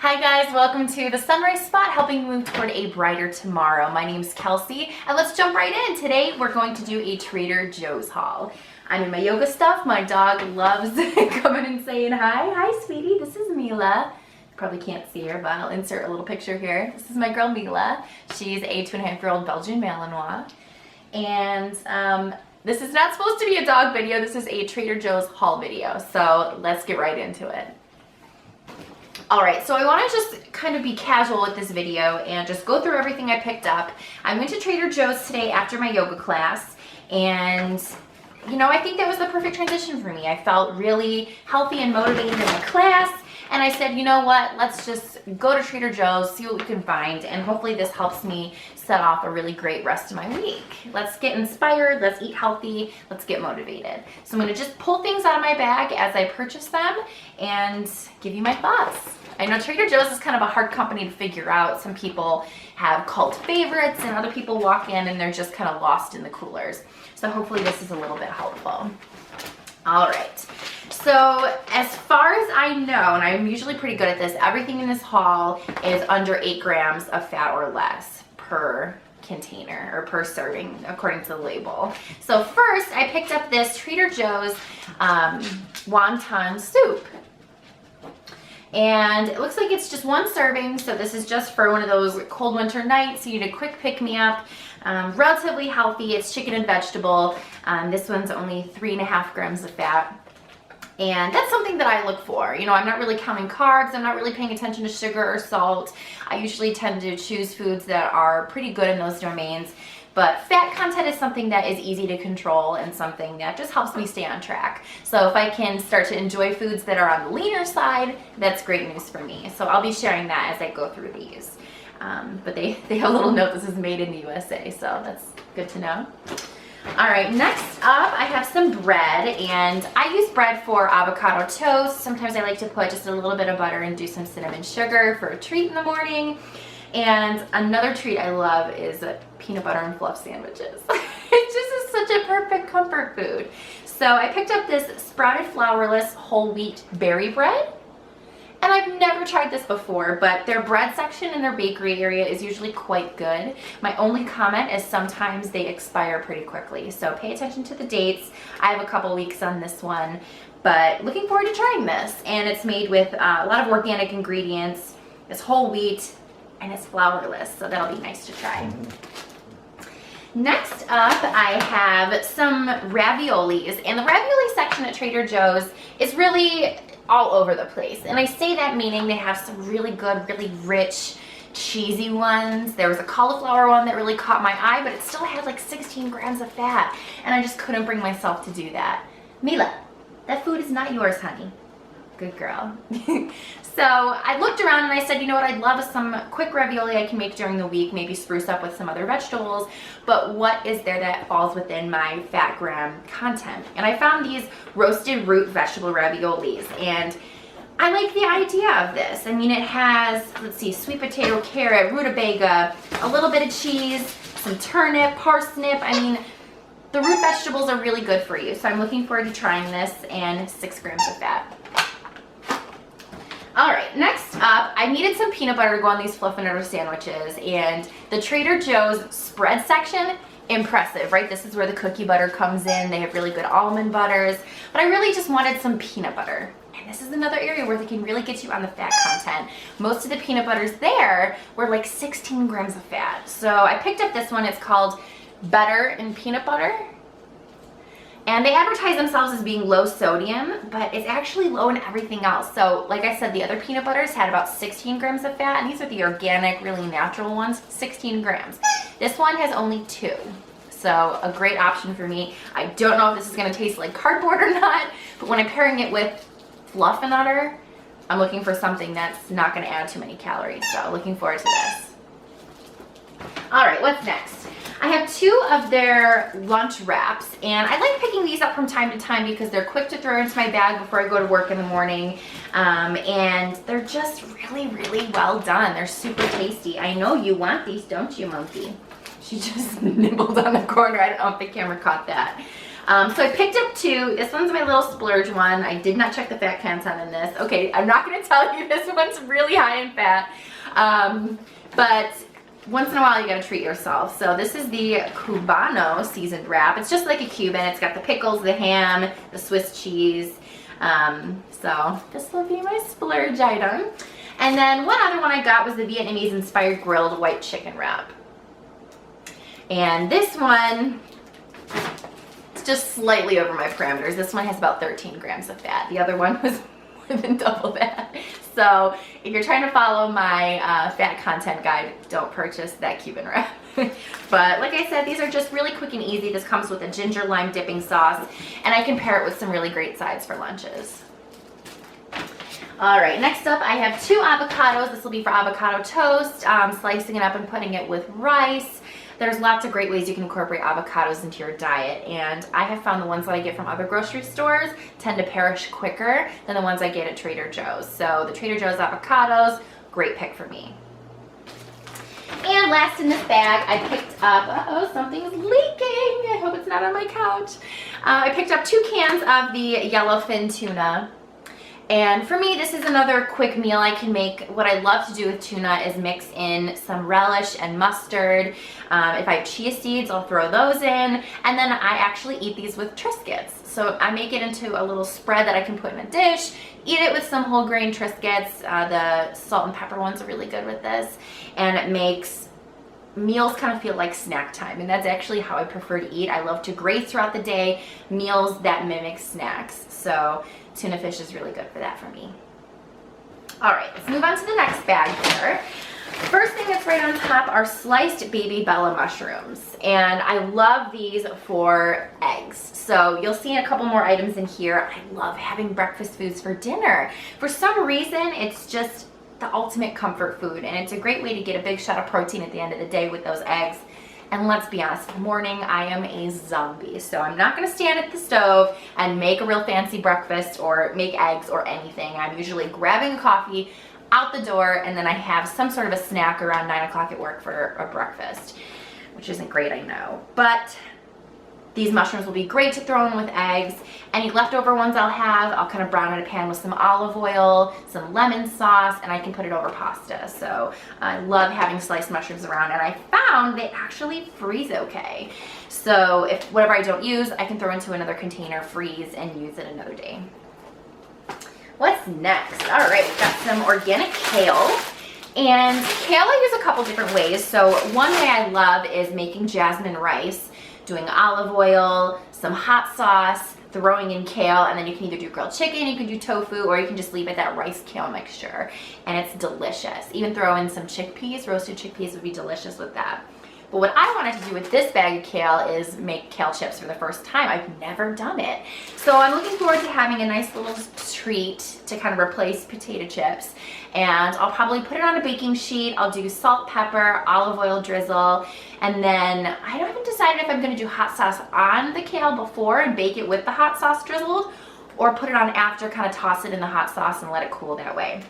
Hi guys, welcome to the Sunrise Spot, helping move toward a brighter tomorrow. My name's Kelsey, and let's jump right in. Today we're going to do a Trader Joe's haul. I'm in my yoga stuff. My dog loves coming and saying hi. Hi sweetie, this is Mila. You probably can't see her, but I'll insert a little picture here. This is my girl Mila. She's a 2.5-year-old Belgian Malinois. And this is not supposed to be a dog video. This is a Trader Joe's haul video. So let's get right into it. Alright, so I want to just kind of be casual with this video and just go through everything I picked up. I went to Trader Joe's today after my yoga class, and you know, I think that was the perfect transition for me. I felt really healthy and motivated in my class, and I said, you know what, let's just go to Trader Joe's, see what we can find, and hopefully this helps me set off a really great rest of my week. Let's get inspired, let's eat healthy, let's get motivated. So I'm going to just pull things out of my bag as I purchase them and give you my thoughts. I know Trader Joe's is kind of a hard company to figure out. Some people have cult favorites and other people walk in and they're just kind of lost in the coolers. So hopefully this is a little bit helpful. All right, so as far as I know, and I'm usually pretty good at this, everything in this haul is under 8 grams of fat or less per container or per serving according to the label. So first I picked up this Trader Joe's wonton soup. And it looks like it's just one serving, so this is just for one of those cold winter nights. You need a quick pick-me-up. Relatively healthy. It's chicken and vegetable. This one's only 3.5 grams of fat. And that's something that I look for. You know, I'm not really counting carbs. I'm not really paying attention to sugar or salt. I usually tend to choose foods that are pretty good in those domains. But fat content is something that is easy to control and something that just helps me stay on track. So if I can start to enjoy foods that are on the leaner side, that's great news for me. So I'll be sharing that as I go through these. But they have a little note, this is made in the USA, so that's good to know. All right, next up I have some bread, and I use bread for avocado toast. Sometimes I like to put just a little bit of butter and do some cinnamon sugar for a treat in the morning. And another treat I love is peanut butter and fluff sandwiches. It just is such a perfect comfort food. So I picked up this sprouted flourless whole wheat berry bread. And I've never tried this before, but their bread section in their bakery area is usually quite good. My only comment is sometimes they expire pretty quickly. So pay attention to the dates. I have a couple weeks on this one, but looking forward to trying this. And it's made with a lot of organic ingredients. It's whole wheat. And it's flourless, so that'll be nice to try. Next up, I have some raviolis, and the ravioli section at Trader Joe's is really all over the place. And I say that meaning they have some really good, really rich, cheesy ones. There was a cauliflower one that really caught my eye, but it still had like 16 grams of fat, and I just couldn't bring myself to do that. Mila, that food is not yours, honey. Good girl. So I looked around and I said, you know what, I'd love some quick ravioli I can make during the week, maybe spruce up with some other vegetables, but what is there that falls within my fat gram content? And I found these roasted root vegetable raviolis, and I like the idea of this. I mean, it has, let's see, sweet potato, carrot, rutabaga, a little bit of cheese, some turnip, parsnip. I mean, the root vegetables are really good for you, so I'm looking forward to trying this, and 6 grams of fat. All right, next up, I needed some peanut butter to go on these fluffernutter sandwiches, and the Trader Joe's spread section, impressive, right? This is where the cookie butter comes in. They have really good almond butters, but I really just wanted some peanut butter. And this is another area where they can really get you on the fat content. Most of the peanut butters there were like 16 grams of fat. So I picked up this one. It's called Better in Peanut Butter. And they advertise themselves as being low sodium, but it's actually low in everything else. So like I said, the other peanut butters had about 16 grams of fat, and these are the organic, really natural ones, 16 grams. This one has only 2. So a great option for me. I don't know if this is gonna taste like cardboard or not, but when I'm pairing it with fluffernutter, I'm looking for something that's not gonna add too many calories. So looking forward to this. All right, what's next? I have 2 of their lunch wraps, and I like picking these up from time to time because they're quick to throw into my bag before I go to work in the morning, and they're just really, really well done. They're super tasty. I know you want these, don't you, monkey? She just nibbled on the corner. I don't know if the camera caught that. So I picked up 2. This one's my little splurge one. I did not check the fat content in this. Okay, I'm not going to tell you this one's really high in fat. But once in a while you gotta treat yourself. So this is the Cubano seasoned wrap. It's just like a Cuban. It's got the pickles, the ham, the Swiss cheese. So this will be my splurge item. And then one other one I got was the Vietnamese inspired grilled white chicken wrap. And this one, it's just slightly over my parameters. This one has about 13 grams of fat. The other one was more than double that. So if you're trying to follow my fat content guide, don't purchase that Cuban wrap. But like I said, these are just really quick and easy. This comes with a ginger lime dipping sauce, and I can pair it with some really great sides for lunches. All right, next up I have 2 avocados. This will be for avocado toast, slicing it up and putting it with rice. There's lots of great ways you can incorporate avocados into your diet, and I have found the ones that I get from other grocery stores tend to perish quicker than the ones I get at Trader Joe's. So the Trader Joe's avocados, great pick for me. And last in this bag, I picked up, uh-oh, something's leaking. I hope it's not on my couch. I picked up 2 cans of the yellowfin tuna. And for me, this is another quick meal I can make. What I love to do with tuna is mix in some relish and mustard. If I have chia seeds, I'll throw those in. And then I actually eat these with Triscuits. So I make it into a little spread that I can put in a dish, eat it with some whole grain Triscuits. The salt and pepper ones are really good with this. And it makes meals kind of feel like snack time, and that's actually how I prefer to eat. I love to graze throughout the day meals that mimic snacks. So tuna fish is really good for that for me. All right, let's move on to the next bag here. First thing that's right on top are sliced baby Bella mushrooms, and I love these for eggs. So you'll see a couple more items in here. I love having breakfast foods for dinner. For some reason, it's just the ultimate comfort food, and it's a great way to get a big shot of protein at the end of the day with those eggs. And let's be honest, in the morning I am a zombie, so I'm not going to stand at the stove and make a real fancy breakfast or make eggs or anything. I'm usually grabbing a coffee out the door, and then I have some sort of a snack around 9 o'clock at work for a breakfast, which isn't great, I know. But these mushrooms will be great to throw in with eggs. Any leftover ones I'll kind of brown in a pan with some olive oil, some lemon sauce, and I can put it over pasta. So I love having sliced mushrooms around, and I found they actually freeze okay. So if whatever I don't use, I can throw into another container, freeze, and use it another day. What's next? All right, we've got some organic kale. And kale I use a couple different ways. So one way I love is making jasmine rice, doing olive oil, some hot sauce, throwing in kale, and then you can either do grilled chicken, you can do tofu, or you can just leave it that rice kale mixture, and it's delicious. Even throw in some chickpeas. Roasted chickpeas would be delicious with that. But what I wanted to do with this bag of kale is make kale chips for the first time. I've never done it. So I'm looking forward to having a nice little treat to kind of replace potato chips. And I'll probably put it on a baking sheet. I'll do salt, pepper, olive oil drizzle. And then I haven't decided if I'm gonna do hot sauce on the kale before and bake it with the hot sauce drizzled, or put it on after, kind of toss it in the hot sauce and let it cool that way.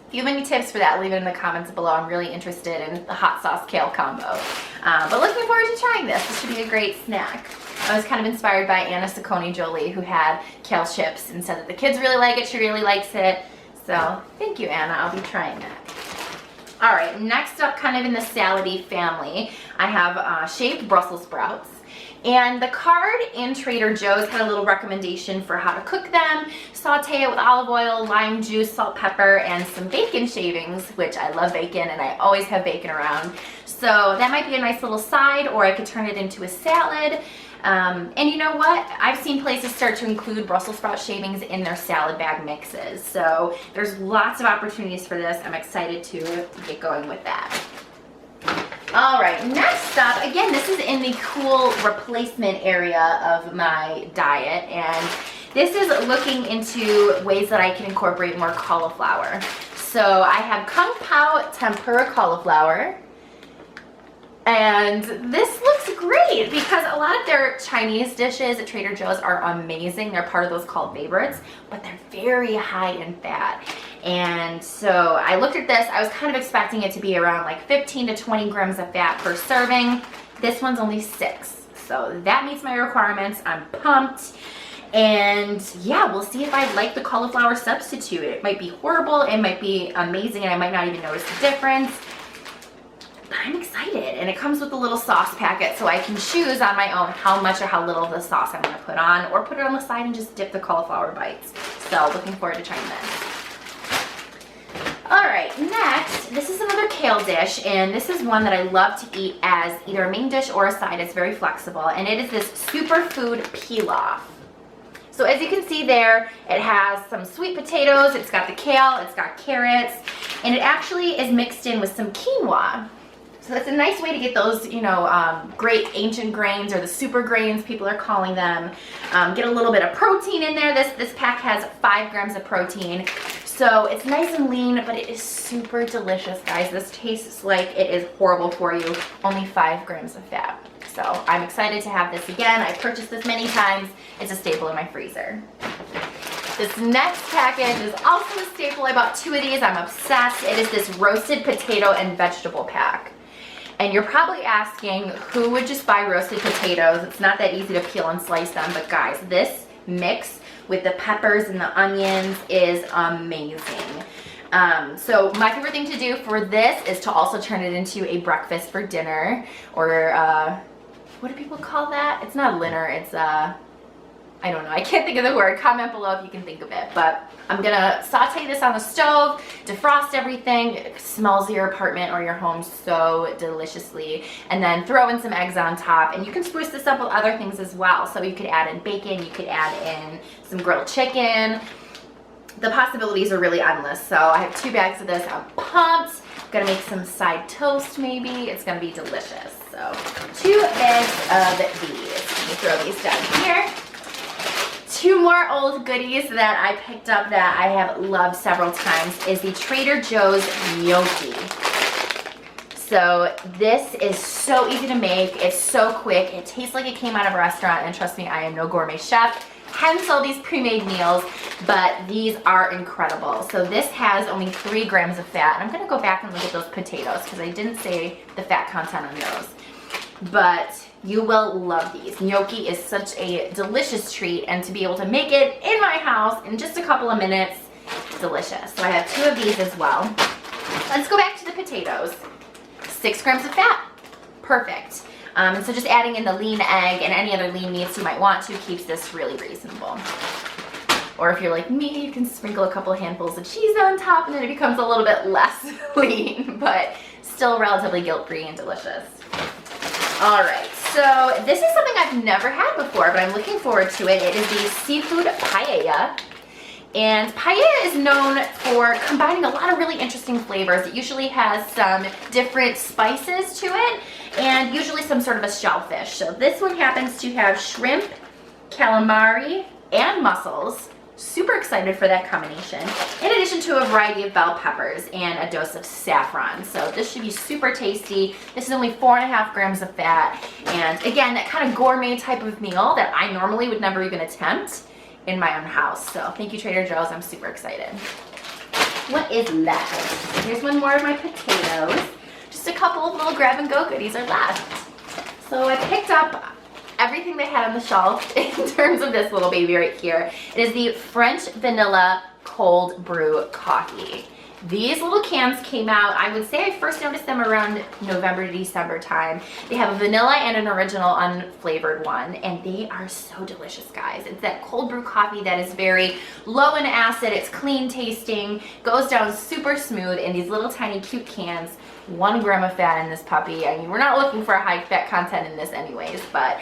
If you have any tips for that, leave it in the comments below. I'm really interested in the hot sauce kale combo. But looking forward to trying this. This should be a great snack. I was kind of inspired by Anna Saccone Jolie, who had kale chips and said that the kids really like it, she really likes it. So thank you, Anna, I'll be trying that. All right, next up, kind of in the salad-y family, I have shaved Brussels sprouts. And the card in Trader Joe's had a little recommendation for how to cook them. Saute it with olive oil, lime juice, salt, pepper, and some bacon shavings, which I love bacon and I always have bacon around. So that might be a nice little side, or I could turn it into a salad. And you know what? I've seen places start to include Brussels sprout shavings in their salad bag mixes. So there's lots of opportunities for this. I'm excited to get going with that. All right, next up, again, this is in the cool replacement area of my diet, and this is looking into ways that I can incorporate more cauliflower. So I have Kung Pao tempura cauliflower, and this looks great because a lot of their Chinese dishes at Trader Joe's are amazing. They're part of those called favorites, but they're very high in fat. And so I looked at this, I was kind of expecting it to be around like 15 to 20 grams of fat per serving. This one's only 6. So that meets my requirements. I'm pumped. And yeah, we'll see if I like the cauliflower substitute. It might be horrible, it might be amazing, and I might not even notice the difference. But I'm excited, and it comes with a little sauce packet, so I can choose on my own how much or how little of the sauce I'm gonna put on, or put it on the side and just dip the cauliflower bites. So looking forward to trying this. All right, next, this is another kale dish, and this is one that I love to eat as either a main dish or a side. It's very flexible, and it is this superfood pilaf. So as you can see there, it has some sweet potatoes, it's got the kale, it's got carrots, and it actually is mixed in with some quinoa. So that's a nice way to get those, you know, great ancient grains, or the super grains people are calling them. Get a little bit of protein in there. This pack has 5 grams of protein. So it's nice and lean, but it is super delicious, guys. This tastes like it is horrible for you. Only 5 grams of fat. So I'm excited to have this again. I've purchased this many times. It's a staple in my freezer. This next package is also a staple. I bought 2 of these. I'm obsessed. It is this roasted potato and vegetable pack. And you're probably asking, who would just buy roasted potatoes? It's not that easy to peel and slice them, but guys, this mix with the peppers and the onions is amazing. So my favorite thing to do for this is to also turn it into a breakfast for dinner, or what do people call that? It's not a dinner, it's I don't know, I can't think of the word. Comment below if you can think of it. But I'm gonna saute this on the stove, defrost everything. It smells your apartment or your home so deliciously. And then throw in some eggs on top. And you can spruce this up with other things as well. So you could add in bacon, you could add in some grilled chicken. The possibilities are really endless. So I have 2 bags of this. I'm pumped. Gonna make some side toast maybe. It's gonna be delicious. So 2 bags of these. Let me throw these down here. 2 more old goodies that I picked up that I have loved several times is the Trader Joe's gnocchi. So this is so easy to make. It's so quick. It tastes like it came out of a restaurant, and trust me, I am no gourmet chef. Hence all these pre-made meals, but these are incredible. So this has only 3 grams of fat. And I'm gonna go back and look at those potatoes because I didn't say the fat content on those. But you will love these. Gnocchi is such a delicious treat, and to be able to make it in my house in just a couple of minutes, delicious. So I have 2 of these as well. Let's go back to the potatoes. 6 grams of fat, perfect. And so just adding in the lean egg and any other lean meats you might want to keeps this really reasonable. Or if you're like me, you can sprinkle a couple of handfuls of cheese on top and then it becomes a little bit less lean, but still relatively guilt-free and delicious. All right, so this is something I've never had before, but I'm looking forward to it. It is the seafood paella. And paella is known for combining a lot of really interesting flavors. It usually has some different spices to it, and usually some sort of a shellfish. So this one happens to have shrimp, calamari, and mussels. Super excited for that combination. In addition to a variety of bell peppers and a dose of saffron. So this should be super tasty. This is only 4.5 grams of fat. And again, that kind of gourmet type of meal that I normally would never even attempt in my own house. So thank you, Trader Joe's. I'm super excited. What is left? Here's one more of my potatoes. Just a couple of little grab and go goodies are left. So I picked up everything they had on the shelf in terms of this little baby right here. It is the French vanilla cold brew coffee. These little cans came out, I would say I first noticed them around November to December time. They have a vanilla and an original unflavored one, and they are so delicious, guys. It's that cold brew coffee that is very low in acid, it's clean tasting, goes down super smooth in these little tiny cute cans. 1 gram of fat in this puppy. I mean, we're not looking for a high fat content in this anyways, but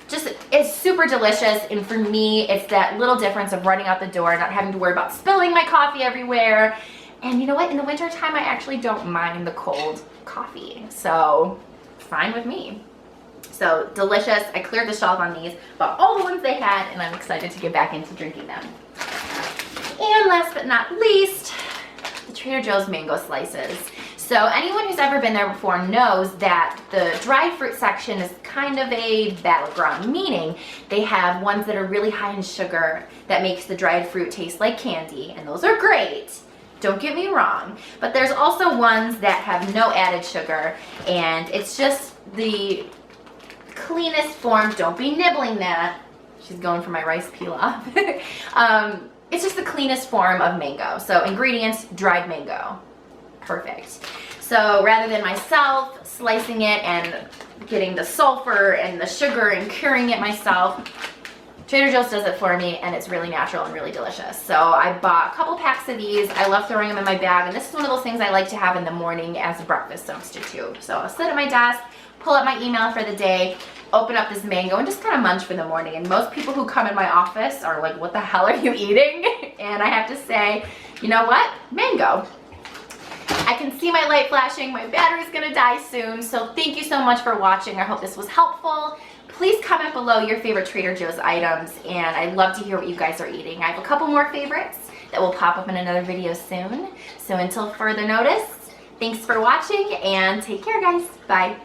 just, it's super delicious. And for me, it's that little difference of running out the door, not having to worry about spilling my coffee everywhere. And you know what? In the winter time, I actually don't mind the cold coffee. So fine with me. So delicious. I cleared the shelf on these, bought all the ones they had, and I'm excited to get back into drinking them. And last but not least, the Trader Joe's mango slices. So anyone who's ever been there before knows that the dried fruit section is kind of a battleground, meaning they have ones that are really high in sugar that makes the dried fruit taste like candy, and those are great. Don't get me wrong, but there's also ones that have no added sugar, and it's just the cleanest form. Don't be nibbling that. She's going for my rice pilaf. It's just the cleanest form of mango. So ingredients, dried mango. Perfect. So rather than myself slicing it and getting the sulfur and the sugar and curing it myself, Trader Joe's does it for me, and it's really natural and really delicious. So I bought a couple packs of these. I love throwing them in my bag, and this is one of those things I like to have in the morning as a breakfast substitute. So I'll sit at my desk, pull up my email for the day, open up this mango, and just kind of munch for the morning. And most people who come in my office are like, what the hell are you eating? And I have to say, you know what? Mango. I can see my light flashing. My battery's gonna die soon. So thank you so much for watching. I hope this was helpful. Please comment below your favorite Trader Joe's items, and I'd love to hear what you guys are eating. I have a couple more favorites that will pop up in another video soon. So until further notice, thanks for watching, and take care, guys. Bye.